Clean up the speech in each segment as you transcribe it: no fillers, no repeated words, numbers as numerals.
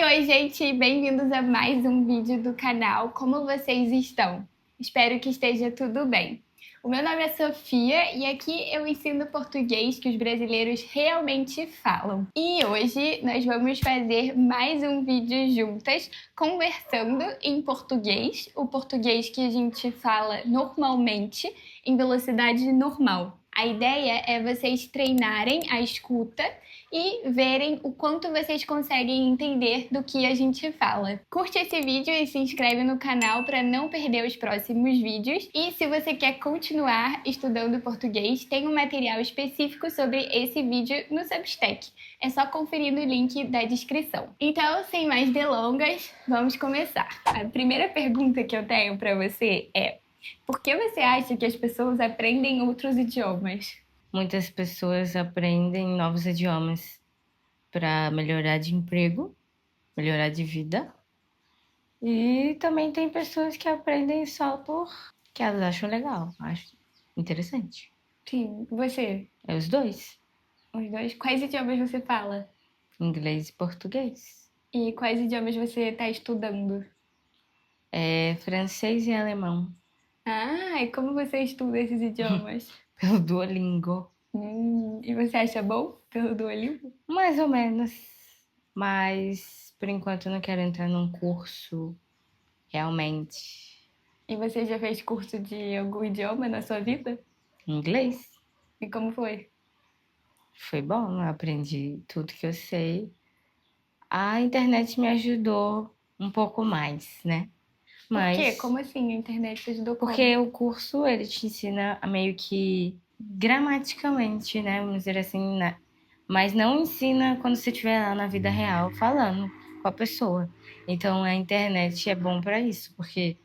Oi, gente! Bem-vindos a mais um vídeo do canal. Como vocês estão? Espero que esteja tudo bem. O meu nome é Sofia e aqui eu ensino português que os brasileiros realmente falam. E hoje nós vamos fazer mais um vídeo juntas, conversando em português, o português que a gente fala normalmente, em velocidade normal. A ideia é vocês treinarem a escuta e verem o quanto vocês conseguem entender do que a gente fala. Curte esse vídeo e se inscreve no canal para não perder os próximos vídeos. E se você quer continuar estudando português, tem um material específico sobre esse vídeo no Substack. É só conferir no link da descrição. Então, sem mais delongas, vamos começar. A primeira pergunta que eu tenho para você é: por que você acha que as pessoas aprendem outros idiomas? Muitas pessoas aprendem novos idiomas para melhorar de emprego, melhorar de vida. E também tem pessoas que aprendem só porque elas acham legal, acho interessante. Sim, você? É os dois, Os dois? Quais idiomas você fala? inglês e português. E quais idiomas você está estudando? É francês e alemão, Ah, e como você estuda esses idiomas? pelo Duolingo. E você acha bom pelo Duolingo? Mais ou menos. Mas, por enquanto, eu não quero entrar num curso realmente E você já fez curso de algum idioma na sua vida? em inglês. E como foi? Foi bom, eu aprendi tudo que eu sei. A internet me ajudou um pouco mais, né? Por quê? Mas Como assim a internet te ajudou como? porque o curso ele te ensina a meio que gramaticalmente, né? Vamos dizer assim, né? Mas não ensina quando você estiver lá na vida real falando com a pessoa. Então a internet é bom para isso, porque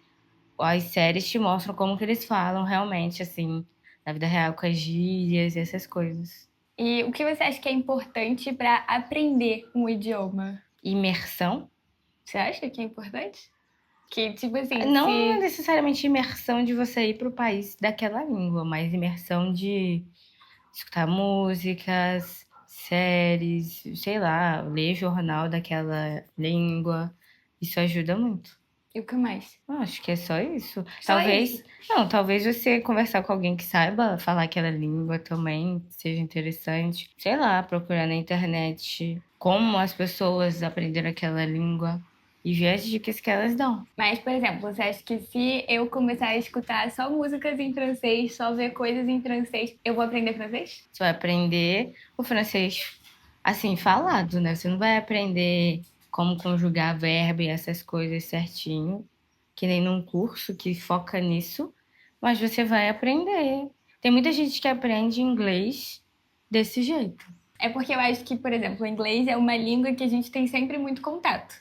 as séries te mostram como que eles falam realmente, assim, na vida real, com as gírias e essas coisas. E o que você acha que é importante para aprender um idioma? Imersão. Você acha que é importante? Que, tipo assim, Não é se... necessariamente imersão de você ir para o país daquela língua, mas imersão de escutar músicas, séries, sei lá, ler jornal daquela língua. Isso ajuda muito. E o que mais? Eu acho que é só isso. Só isso? Talvez você conversar com alguém que saiba falar aquela língua também seja interessante. Sei lá, procurar na internet como as pessoas aprenderam aquela língua e ver as dicas que elas dão. Mas, por exemplo, você acha que se eu começar a escutar só músicas em francês, só ver coisas em francês, eu vou aprender francês? Você vai aprender o francês assim, falado, né? Você não vai aprender como conjugar verbo e essas coisas certinho, que nem num curso que foca nisso, mas você vai aprender. Tem muita gente que aprende inglês desse jeito. É porque eu acho que, por exemplo, o inglês é uma língua que a gente tem sempre muito contato.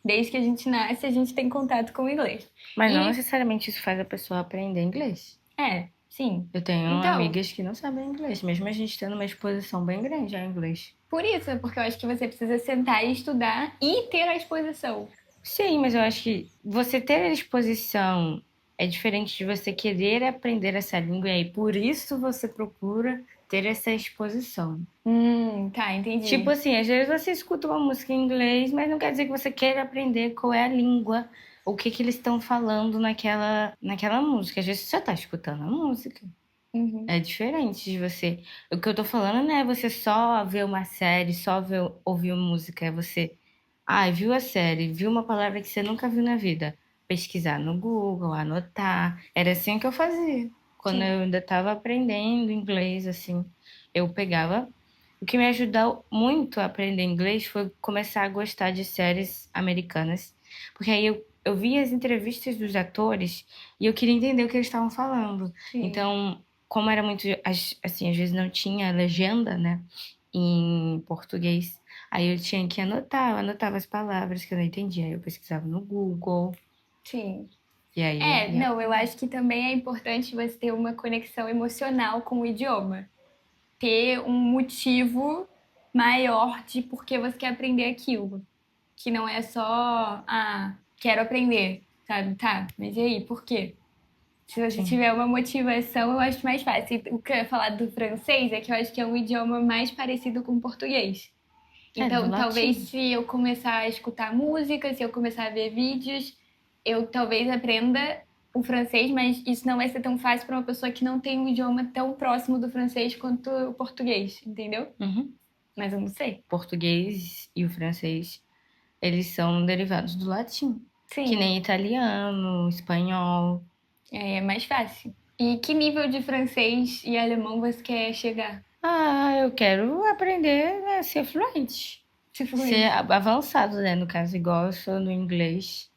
Desde que a gente nasce, a gente tem contato com o inglês. Mas não E, necessariamente isso faz a pessoa aprender inglês. sim. Eu tenho Então, amigas que não sabem inglês, mesmo a gente tendo uma exposição bem grande a inglês. por isso, porque eu acho que você precisa sentar e estudar e ter a exposição. Sim, mas eu acho que você ter a exposição é diferente de você querer aprender essa língua e aí por isso você procura ter essa exposição. Tá, Tipo entendi. assim, às vezes você escuta uma música em inglês, mas não quer dizer que você queira aprender qual é a língua, o que que eles estão falando naquela música. Às vezes você só tá escutando a música. Uhum. É diferente de você. O que eu tô falando não é você só ver uma série, só ouvir música, é você viu a série, viu uma palavra que você nunca viu na vida. Pesquisar no Google, anotar. Era assim que eu fazia. Quando Sim. eu ainda estava aprendendo inglês, assim, eu pegava. O que me ajudou muito a aprender inglês foi começar a gostar de séries americanas. Porque aí eu via as entrevistas dos atores e eu queria entender o que eles estavam falando. Sim. Então, como era muito, assim, às vezes não tinha legenda, né, em português. Aí eu tinha que anotar, eu anotava as palavras que eu não entendia, aí eu pesquisava no Google, Sim. e aí eu ia Não, eu aprender. acho que também é importante você ter uma conexão emocional com o idioma. Ter um motivo maior de por que você quer aprender aquilo. Que não é só, quero aprender, sabe? Tá, mas e aí, por quê? Se você Sim. tiver uma motivação, eu acho mais fácil. O que eu ia falar do francês é que eu acho que é um idioma mais parecido com o português. Então, do talvez latim. se eu começar a escutar música, se eu começar a ver vídeos, eu talvez aprenda o francês, mas isso não vai ser tão fácil para uma pessoa que não tem um idioma tão próximo do francês quanto o português, entendeu? Uhum. Mas eu não sei. O português e o francês, eles são derivados do latim. Sim. Que nem italiano, espanhol. É mais fácil. E que nível de francês e alemão você quer chegar? Eu quero aprender a ser fluente. Ser avançado, né? No caso, igual eu sou no inglês.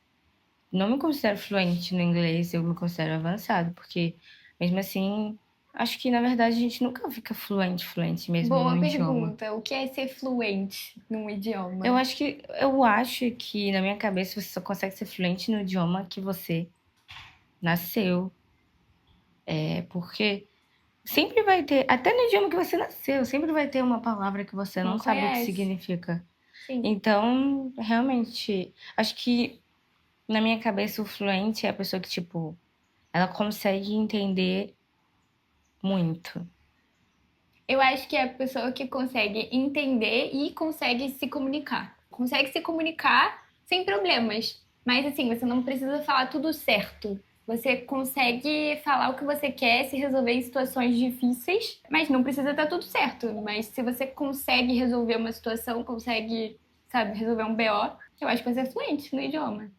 Não me considero fluente no inglês, eu me considero avançado, porque mesmo assim, acho que na verdade a gente nunca fica fluente mesmo Boa num idioma. pergunta. O que é ser fluente num idioma? Eu acho que na minha cabeça você só consegue ser fluente no idioma que você nasceu. Porque sempre vai ter, até no idioma que você nasceu, sempre vai ter uma palavra que você não sabe o que conhece. significa. Sim. Então, realmente, acho que na minha cabeça o fluente é a pessoa que, tipo, ela consegue entender muito. Eu acho que é a pessoa que consegue entender e consegue se comunicar. Consegue se comunicar sem problemas. Mas assim, você não precisa falar tudo certo. Você consegue falar o que você quer, se resolver em situações difíceis, mas não precisa estar tudo certo. Mas se você consegue resolver uma situação, consegue, sabe, resolver um BO, eu acho que você é fluente no idioma.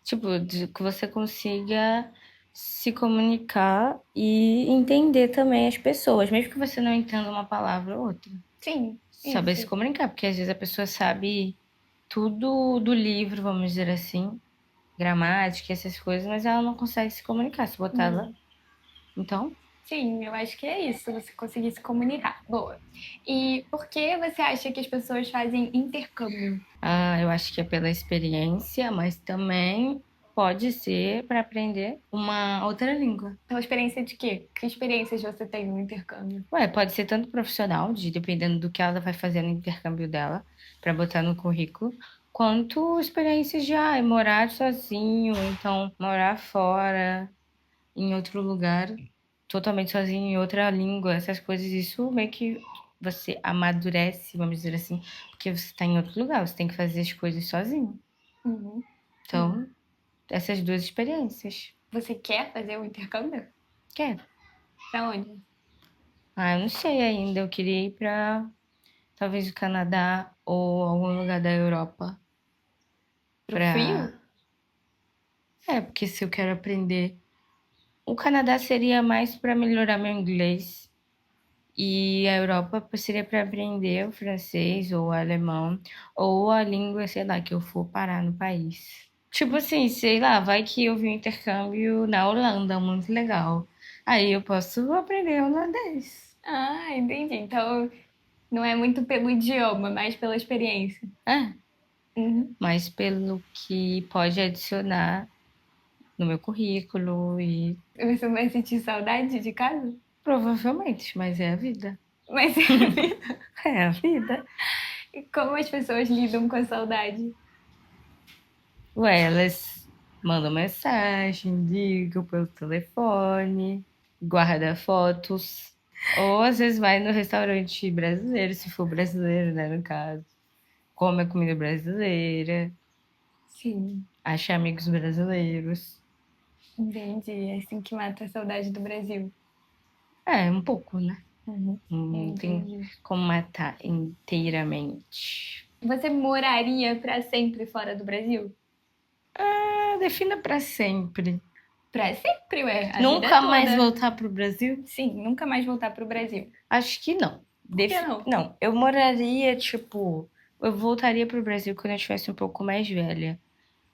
Tipo, que você consiga se comunicar e entender também as pessoas, mesmo que você não entenda uma palavra ou outra. Sim. Saber isso. se comunicar, porque às vezes a pessoa sabe tudo do livro, vamos dizer assim, gramática, essas coisas, mas ela não consegue se comunicar, se botar ela. Então, Sim, eu acho que é isso, você conseguir se comunicar. Boa. E por que você acha que as pessoas fazem intercâmbio? eu acho que é pela experiência, mas também pode ser para aprender uma outra língua. Pela experiência de quê? Que experiências você tem no intercâmbio? Pode ser tanto profissional, dependendo do que ela vai fazer no intercâmbio dela, para botar no currículo, quanto experiências de morar sozinho, então morar fora, em outro lugar, totalmente sozinho, em outra língua, essas coisas, isso meio que você amadurece, vamos dizer assim, porque você está em outro lugar, você tem que fazer as coisas sozinho. Uhum. Então, essas duas experiências. Você quer fazer o intercâmbio? Quero. Pra onde? Eu não sei ainda, eu queria ir para talvez o Canadá ou algum lugar da Europa. Pro frio? Porque se eu quero aprender. O Canadá seria mais para melhorar meu inglês. E a Europa seria para aprender o francês ou o alemão. Ou a língua, sei lá, que eu for parar no país. Tipo assim, sei lá, vai que eu vi um intercâmbio na Holanda, muito legal. Aí eu posso aprender holandês. Ah, entendi. Então não é muito pelo idioma, mas pela experiência. Mas pelo que pode adicionar no meu currículo e Você vai sentir saudade de casa? provavelmente, mas é a vida. Mas é a vida. É a vida. E como as pessoas lidam com a saudade? Elas mandam mensagem, ligam pelo telefone, guarda fotos. Ou às vezes vai no restaurante brasileiro, se for brasileiro, né, no caso. Come a comida brasileira, Sim, acha amigos brasileiros. entendi. É assim que mata a saudade do Brasil. Um pouco, né? Não tem Entendi. como matar inteiramente. Você moraria pra sempre fora do Brasil? Defina pra sempre. Pra sempre, ué. A vida Nunca toda. mais voltar pro Brasil? Sim, nunca mais voltar pro Brasil. Acho que não. Por que não? Não, eu moraria, tipo... Eu voltaria pro Brasil quando eu estivesse um pouco mais velha.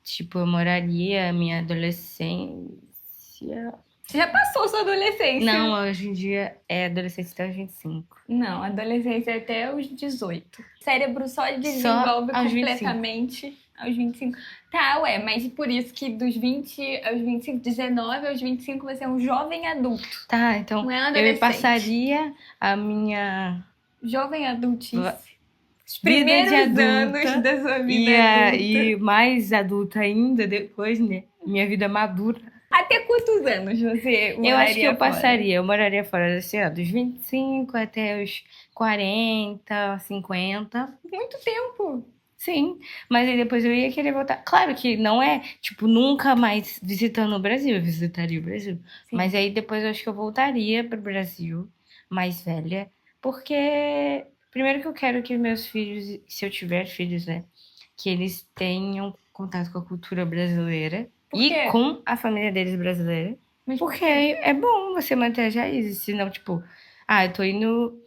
Tipo, eu moraria a minha adolescência... Você já passou sua adolescência? Não, hoje em dia é adolescência até os 25. Não, adolescência é até os 18. O cérebro só desenvolve aos 25. completamente aos 25. Tá, ué, mas por isso que dos 20 aos 25, 19 aos 25 você é um jovem adulto. Tá, então Não é eu adolescente. passaria a minha Jovem adultice. Os vida primeiros de adulta anos da sua vida adulta. e mais adulta ainda depois, né? Minha vida madura. Até quantos anos você moraria Eu acho que eu fora? passaria, eu moraria fora assim, ó, dos 25 até os 40, 50. Muito tempo. Sim, mas aí depois eu ia querer voltar. Claro que não é, tipo, nunca mais visitando o Brasil, eu visitaria o Brasil. Sim. Mas aí depois eu acho que eu voltaria pro Brasil, mais velha, porque primeiro que eu quero que meus filhos, se eu tiver filhos, né, que eles tenham contato com a cultura brasileira Por e quê? com a família deles brasileira. Mas Porque é bom você manter as raízes, senão, tipo, eu tô indo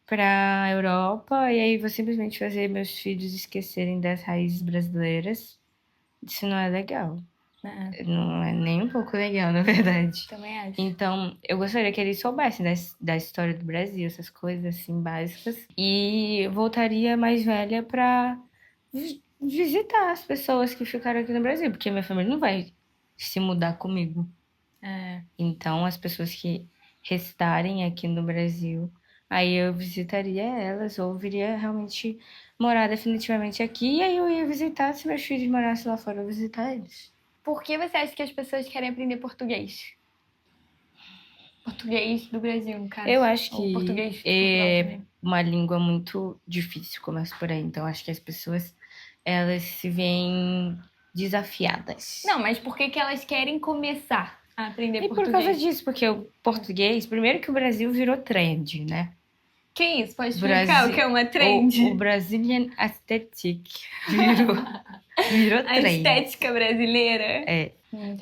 pra Europa e aí vou simplesmente fazer meus filhos esquecerem das raízes brasileiras. Isso não é legal. Não é nem um pouco legal, na verdade. Também acho. Então, eu gostaria que eles soubessem da história do Brasil, essas coisas assim básicas. E voltaria mais velha pra visitar as pessoas que ficaram aqui no Brasil, porque minha família não vai se mudar comigo. Então, as pessoas que restarem aqui no Brasil, aí eu visitaria elas, ou viria realmente morar definitivamente aqui, e aí eu ia visitar, se meus filhos morassem lá fora, eu ia visitar eles. Por que você acha que as pessoas querem aprender português? Português do Brasil, no caso. Eu acho Ou que português de Portugal é também. uma língua muito difícil, começa por aí. Então, acho que as pessoas, elas se veem desafiadas. Não, mas por que elas querem começar a aprender E por português? causa disso, porque o português, primeiro que o Brasil virou trend, né? Que isso? Pode explicar o que é uma trend? O Brazilian Aesthetic virou A trend. estética brasileira? É.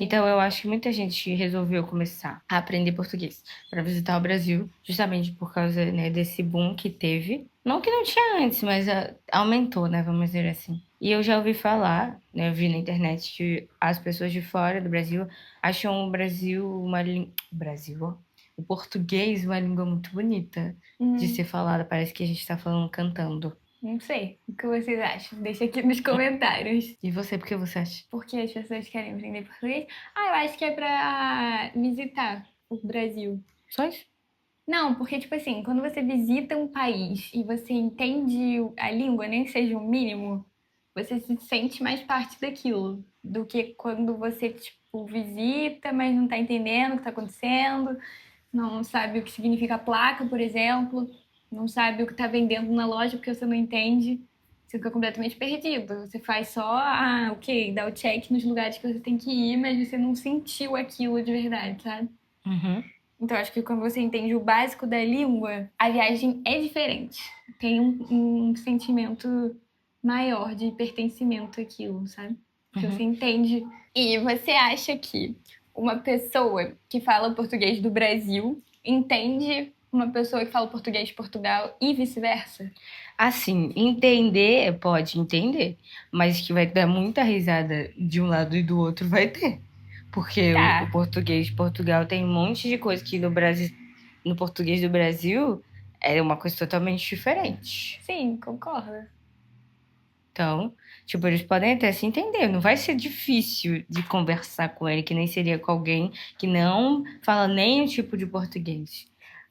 Então eu acho que muita gente resolveu começar a aprender português para visitar o Brasil, justamente por causa, né, desse boom que teve. Não que não tinha antes, mas aumentou, né, vamos dizer assim. E eu já ouvi falar, né, eu vi na internet que as pessoas de fora do Brasil acham o Brasil Brasil, ó. O português uma língua muito bonita de ser falada. Parece que a gente tá falando cantando. Não sei. O que vocês acham? Deixa aqui nos comentários. E você, por que você acha? Por que as pessoas querem aprender português? Eu acho que é pra visitar o Brasil. Só isso? Não, porque, tipo assim, quando você visita um país e você entende a língua, nem que seja o mínimo, você se sente mais parte daquilo do que quando você, tipo, visita, mas não tá entendendo o que tá acontecendo, não sabe o que significa a placa, por exemplo, não sabe o que tá vendendo na loja porque você não entende. Você fica completamente perdido. Você faz só, ok, dá o check nos lugares que você tem que ir, mas você não sentiu aquilo de verdade, sabe? Uhum. Então, acho que quando você entende o básico da língua, a viagem é diferente. Tem um sentimento maior de pertencimento àquilo, sabe? Porque você entende. E você acha que uma pessoa que fala português do Brasil entende uma pessoa que fala português de Portugal e vice-versa? Assim, entender, pode entender, mas que vai dar muita risada de um lado e do outro vai ter. Porque Tá. o português de Portugal tem um monte de coisa que no Brasil, no português do Brasil é uma coisa totalmente diferente. Sim, concordo. Então, tipo, eles podem até se entender. Não vai ser difícil de conversar com ele, que nem seria com alguém que não fala nenhum tipo de português.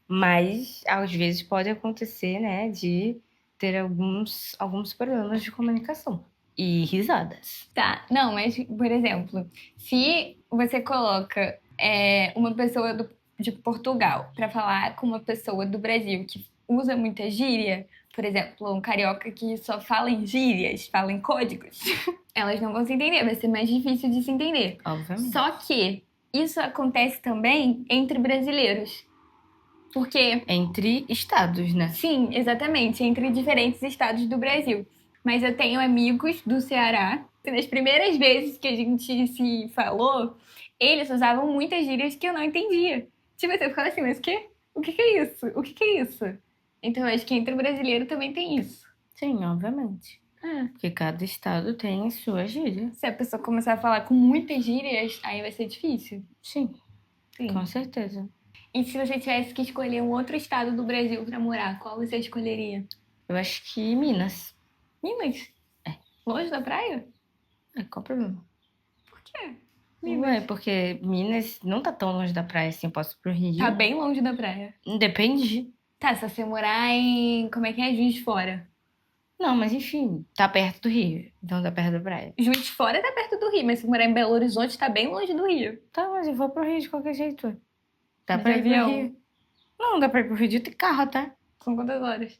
Mas, às vezes, pode acontecer, né, de ter alguns problemas de comunicação. E risadas. Tá, não, mas, por exemplo, se você coloca uma pessoa de Portugal pra falar com uma pessoa do Brasil que usa muita gíria, por exemplo, um carioca que só fala em gírias, fala em códigos, elas não vão se entender, vai ser mais difícil de se entender. Obviamente. Só que isso acontece também entre brasileiros. Porque, Entre estados, né? sim, exatamente, entre diferentes estados do Brasil. Mas eu tenho amigos do Ceará, que nas primeiras vezes que a gente se falou, eles usavam muitas gírias que eu não entendia. Tipo, você ficava assim, mas o quê? O que é isso? O que é isso? Então, eu acho que entre o brasileiro também tem isso. Sim, obviamente. Porque cada estado tem a sua gíria. Se a pessoa começar a falar com muitas gírias, aí vai ser difícil. Sim, Sim. com certeza. E se você tivesse que escolher um outro estado do Brasil pra morar, qual você escolheria? Eu acho que Minas. Minas? É. Longe da praia? Qual o problema? Por quê? Ué, porque Minas não tá tão longe da praia assim, eu posso ir pro Rio. Tá bem longe da praia. Depende. Tá, se você morar em... Como é que é? Juiz de Fora. Não, mas enfim, tá perto do Rio. Então tá perto da praia. Juiz de Fora tá perto do Rio, mas se morar em Belo Horizonte tá bem longe do Rio. Tá, mas eu vou pro Rio de qualquer jeito. Dá De pra ir pro avião? Rio. Não, dá pra ir pro Rio de carro, tá? São quantas horas?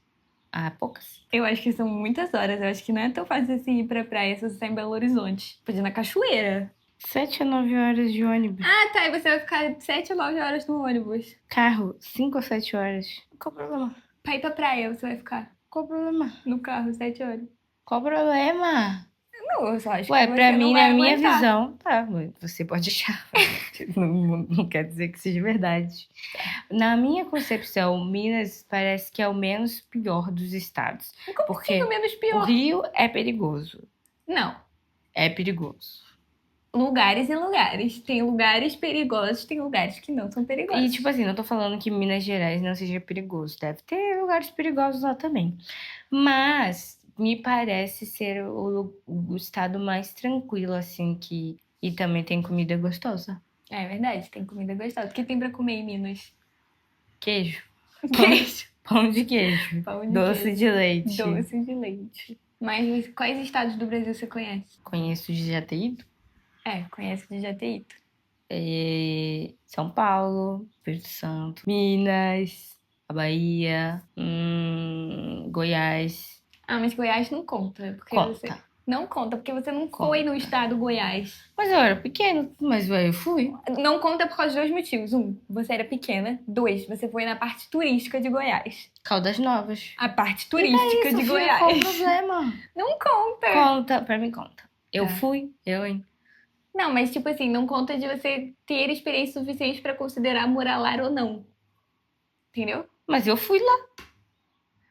Ah, poucas. Eu acho que são muitas horas. Eu acho que não é tão fácil assim ir pra praia se você tá em Belo Horizonte. Podia ir na cachoeira. 7 a 9 horas de ônibus. Ah, tá. E você vai ficar 7 ou 9 horas no ônibus. Carro, 5 ou 7 horas. Qual o problema? Pra ir pra praia, você vai ficar Qual o problema? no carro 7 horas. Qual o problema? Não, eu só acho Ué, que pra você mim, não vai na minha aguentar. visão, tá, você pode achar. Não quer dizer que seja verdade. Na minha concepção, Minas parece que é o menos pior dos estados. Como Porque assim o menos o pior? Rio é perigoso. Não. É perigoso. Lugares e lugares. Tem lugares perigosos, tem lugares que não são perigosos. E, tipo assim, não tô falando que Minas Gerais não seja perigoso. Deve ter lugares perigosos lá também. Mas me parece ser o estado mais tranquilo, assim, que... E também tem comida gostosa. É verdade, tem comida gostosa. O que tem pra comer em Minas? Queijo. Queijo. Pão de queijo. Pão de Doce queijo. de leite. Doce de leite. Mas quais estados do Brasil você conhece? Conheço de já ter ido. Conhece de já ter ido. São Paulo, Espírito Santo, Minas, a Bahia, Goiás. Ah, mas Goiás não conta. Porque Conta. você... Não conta, porque você não Conta. foi no estado Goiás. Mas eu era pequeno, mas ué, eu fui. Não conta por causa de 2 motivos. 1, você era pequena. 2, você foi na parte turística de Goiás. Caldas Novas. A parte turística de Sofia, Goiás. qual o problema? Não conta. Conta, pra mim conta. Eu Tá. fui, hein? Não, mas tipo assim, não conta de você ter experiência suficiente pra considerar morar lá ou não. Entendeu? Mas eu fui lá.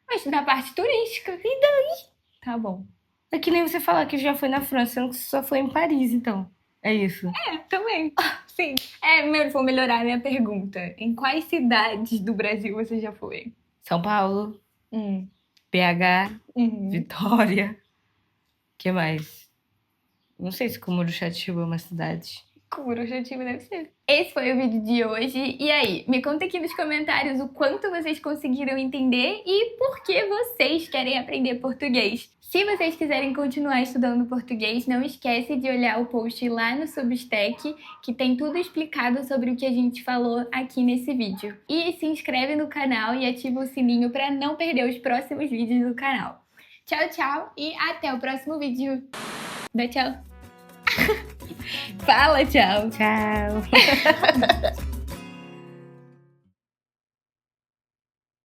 Mas na parte turística. E daí? Tá bom. É que nem você falar que já foi na França, sendo que você só foi em Paris, então. É isso. Também. Sim. Vou melhorar a minha pergunta. Em quais cidades do Brasil você já foi? São Paulo, Hum. BH, Uhum. Vitória. O que mais? Não sei se Cumuruxatiba é uma cidade. Cumuruxatiba deve ser. Esse foi o vídeo de hoje. E aí, me conta aqui nos comentários o quanto vocês conseguiram entender e por que vocês querem aprender português. Se vocês quiserem continuar estudando português, não esquece de olhar o post lá no Substack, que tem tudo explicado sobre o que a gente falou aqui nesse vídeo. E se inscreve no canal e ativa o sininho para não perder os próximos vídeos do canal. Tchau, tchau e até o próximo vídeo. Dá tchau. Fala tchau. Tchau.